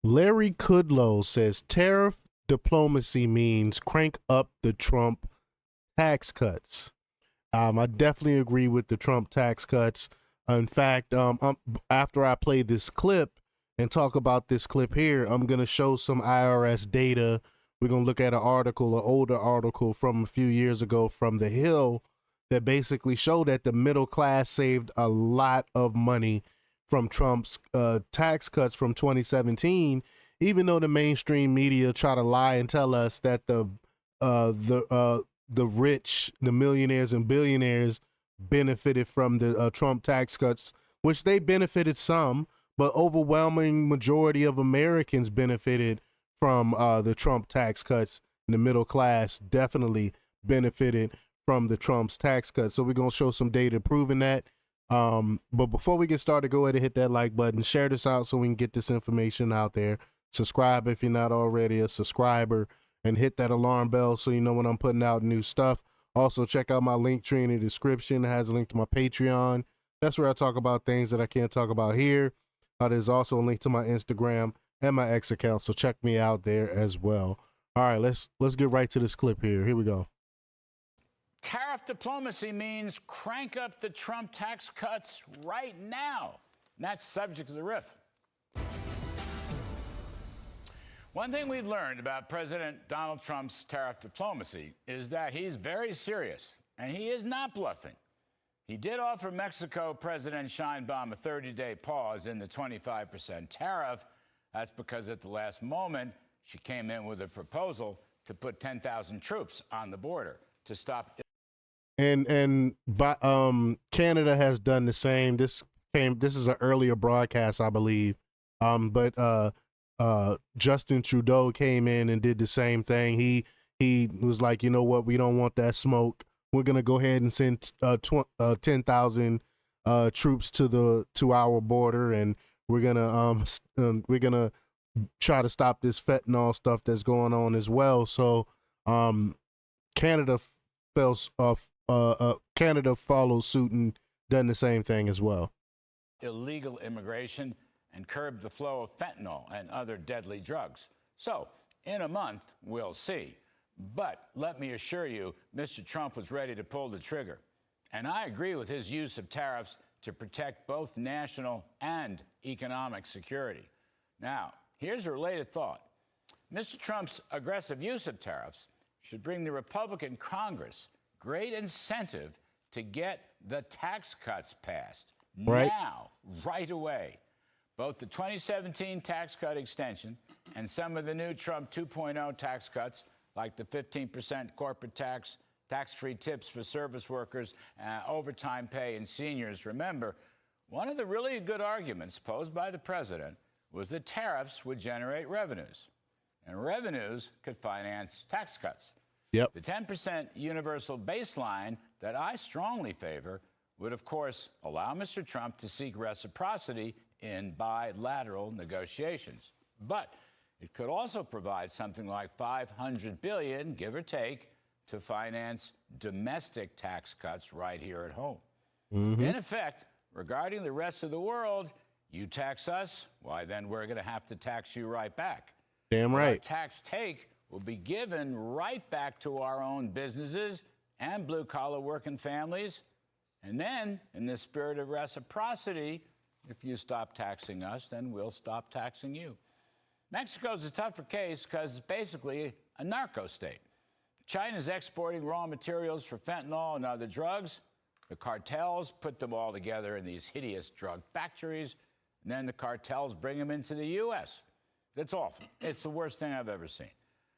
Larry Kudlow says tariff diplomacy means crank up the Trump tax cuts. I definitely agree with the Trump tax cuts. In fact, after I play this clip and talk about this clip here, I'm going to show some IRS data. We're going to look at an article, an older article from a few years ago from The Hill that basically showed that the middle class saved a lot of money from Trump's tax cuts from 2017, even though the mainstream media try to lie and tell us that the rich, the millionaires and billionaires benefited from the Trump tax cuts, which they benefited some, but overwhelming majority of Americans benefited from the Trump tax cuts. And the middle class definitely benefited from the Trump's tax cuts. So we're going to show some data proving that. But before we get started, go ahead and hit that like button, share this out so we can get this information out there. Subscribe if you're not already a subscriber, and hit that alarm bell so you know when I'm putting out new stuff. Also, check out my link tree in the description. It has a link to my Patreon. That's where I talk about things that I can't talk about here. There's also a link to my Instagram and my X account, so check me out there as well. All right, let's get right to this clip here. Here we go. Tariff diplomacy means crank up the Trump tax cuts right now. And that's subject to the riff. One thing we've learned about President Donald Trump's tariff diplomacy is that he's very serious, and he is not bluffing. He did offer Mexico President Sheinbaum a 30-day pause in the 25% tariff. That's because at the last moment, she came in with a proposal to put 10,000 troops on the border to stop. And Canada has done the same. This is an earlier broadcast, I believe. But Justin Trudeau came in and did the same thing. He was like, you know what, we don't want that smoke. We're gonna go ahead and send 10,000 troops to our border, and we're gonna try to stop this fentanyl stuff that's going on as well. So Canada follows suit and done the same thing as well. Illegal immigration and curb the flow of fentanyl and other deadly drugs. So, in a month, we'll see. But let me assure you, Mr. Trump was ready to pull the trigger. And I agree with his use of tariffs to protect both national and economic security. Now, here's a related thought. Mr. Trump's aggressive use of tariffs should bring the Republican Congress great incentive to get the tax cuts passed now, right away. Both the 2017 tax cut extension and some of the new Trump 2.0 tax cuts, like the 15% corporate tax, tax-free tips for service workers, overtime pay, and seniors. Remember, one of the really good arguments posed by the president was that tariffs would generate revenues, and revenues could finance tax cuts. Yep. The 10% universal baseline that I strongly favor would, of course, allow Mr. Trump to seek reciprocity in bilateral negotiations. But it could also provide something like $500 billion, give or take, to finance domestic tax cuts right here at home. In effect, regarding the rest of the world, you tax us, why then we're going to have to tax you right back. Damn right. Our tax take will be given right back to our own businesses and blue-collar working families. And then, in the spirit of reciprocity, if you stop taxing us, then we'll stop taxing you. Mexico's a tougher case because it's basically a narco state. China's exporting raw materials for fentanyl and other drugs. The cartels put them all together in these hideous drug factories, and then the cartels bring them into the U.S. It's awful. It's the worst thing I've ever seen.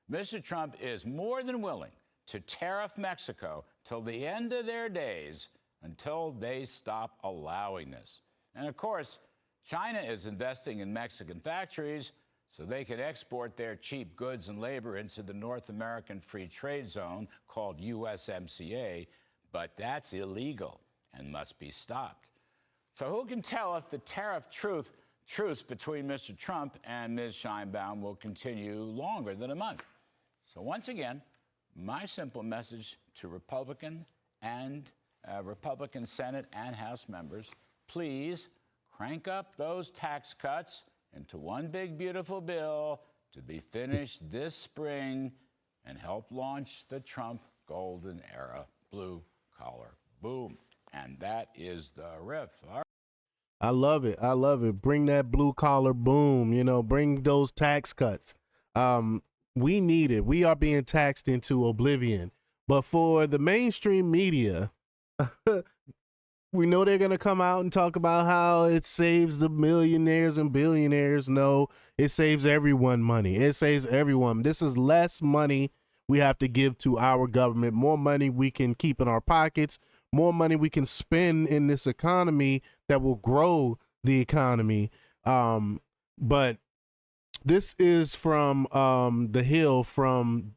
Mr. Trump is more than willing to tariff Mexico till the end of their days until they stop allowing this. And, of course, China is investing in Mexican factories so they can export their cheap goods and labor into the North American Free Trade Zone called USMCA, but that's illegal and must be stopped. So who can tell if the tariff truce between Mr. Trump and Ms. Sheinbaum will continue longer than a month? So once again, my simple message to Republican Senate and House members, please crank up those tax cuts into one big, beautiful bill to be finished this spring and help launch the Trump golden era blue collar boom. And that is the riff. All right. I love it. I love it. Bring that blue collar boom, you know, bring those tax cuts. We need it. We are being taxed into oblivion. But for the mainstream media, we know they're going to come out and talk about how it saves the millionaires and billionaires. No, it saves everyone money. It saves everyone. This is less money we have to give to our government, more money we can keep in our pockets, more money we can spend in this economy that will grow the economy. But this is from The Hill from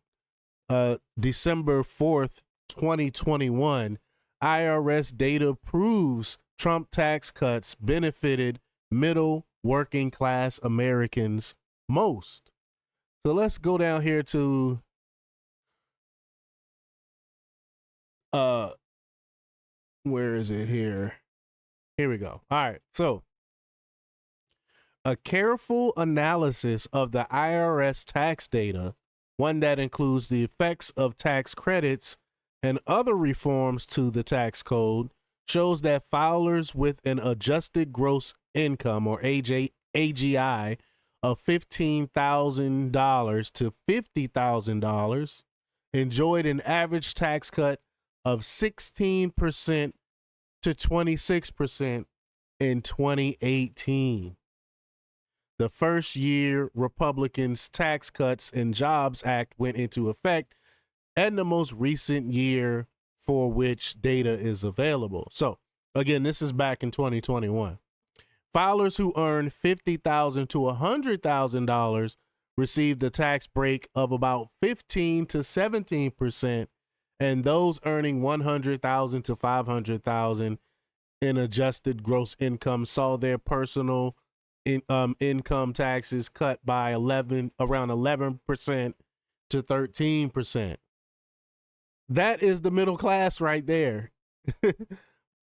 December 4th, 2021. IRS data proves Trump tax cuts benefited middle working class Americans most. So let's go down here to where is it here? Here we go. All right. So a careful analysis of the IRS tax data, one that includes the effects of tax credits and other reforms to the tax code, shows that filers with an adjusted gross income, or AGI, of $15,000 to $50,000 enjoyed an average tax cut of 16% to 26% in 2018. The first year Republicans' Tax Cuts and Jobs Act went into effect, and the most recent year for which data is available. So, again, this is back in 2021. Filers who earn $50,000 to $100,000 received a tax break of about 15 to 17%, and those earning $100,000 to $500,000 in adjusted gross income saw their personal income taxes cut by around 11% to 13%. That is the middle class right there.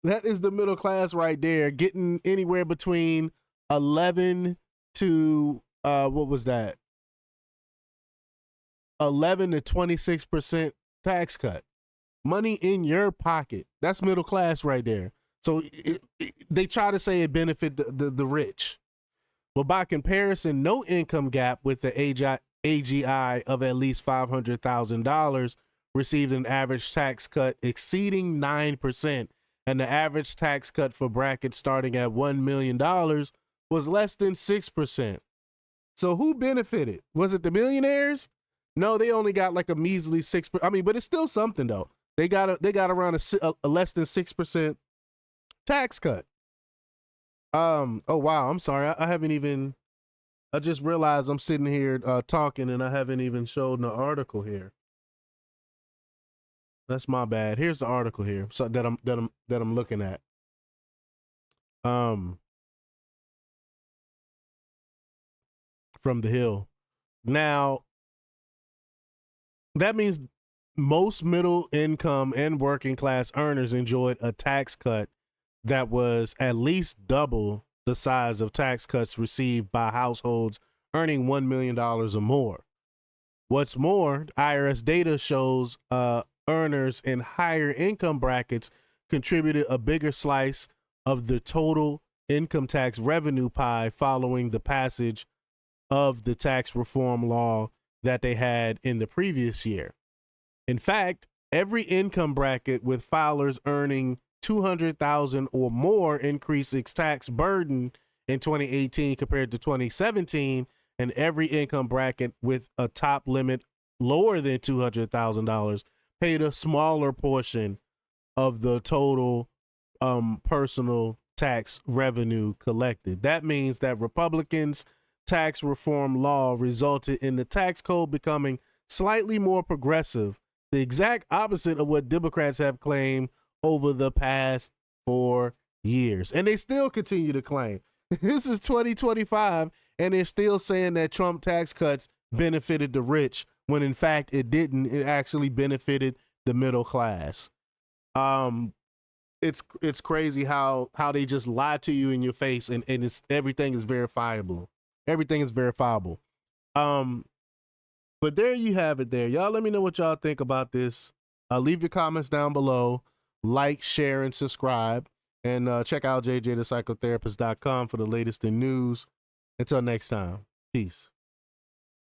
That is the middle class right there, getting anywhere between 11 to what was that? 11 to 26% tax cut. Money in your pocket. That's middle class right there. So they try to say it benefit the rich. But by comparison, no income gap with the AGI of at least $500,000 received an average tax cut exceeding 9%, and the average tax cut for brackets starting at $1 million was less than 6%. So who benefited? Was it the millionaires? No, they only got like a measly 6%. I mean, but it's still something though. They got around a less than 6% tax cut. Oh wow, I'm sorry. I just realized I'm sitting here talking and I haven't even showed the article here. That's my bad. Here's the article here. So that I'm looking at. From The Hill. Now, that means most middle income and working class earners enjoyed a tax cut that was at least double the size of tax cuts received by households earning $1 million or more. What's more, IRS data shows earners in higher income brackets contributed a bigger slice of the total income tax revenue pie following the passage of the tax reform law that they had in the previous year. In fact, every income bracket with filers earning $200,000 or more increased its tax burden in 2018 compared to 2017, and every income bracket with a top limit lower than $200,000 paid a smaller portion of the total personal tax revenue collected. That means that Republicans' tax reform law resulted in the tax code becoming slightly more progressive, the exact opposite of what Democrats have claimed over the past 4 years. And they still continue to claim. This is 2025, and they're still saying that Trump tax cuts benefited the rich, when in fact it didn't. It actually benefited the middle class. It's crazy how they just lie to you in your face, and everything is verifiable. Everything is verifiable. But there you have it there. Y'all let me know what y'all think about this. Leave your comments down below. Like, share, and subscribe. And check out jjthepsychotherapist.com for the latest in news. Until next time, peace.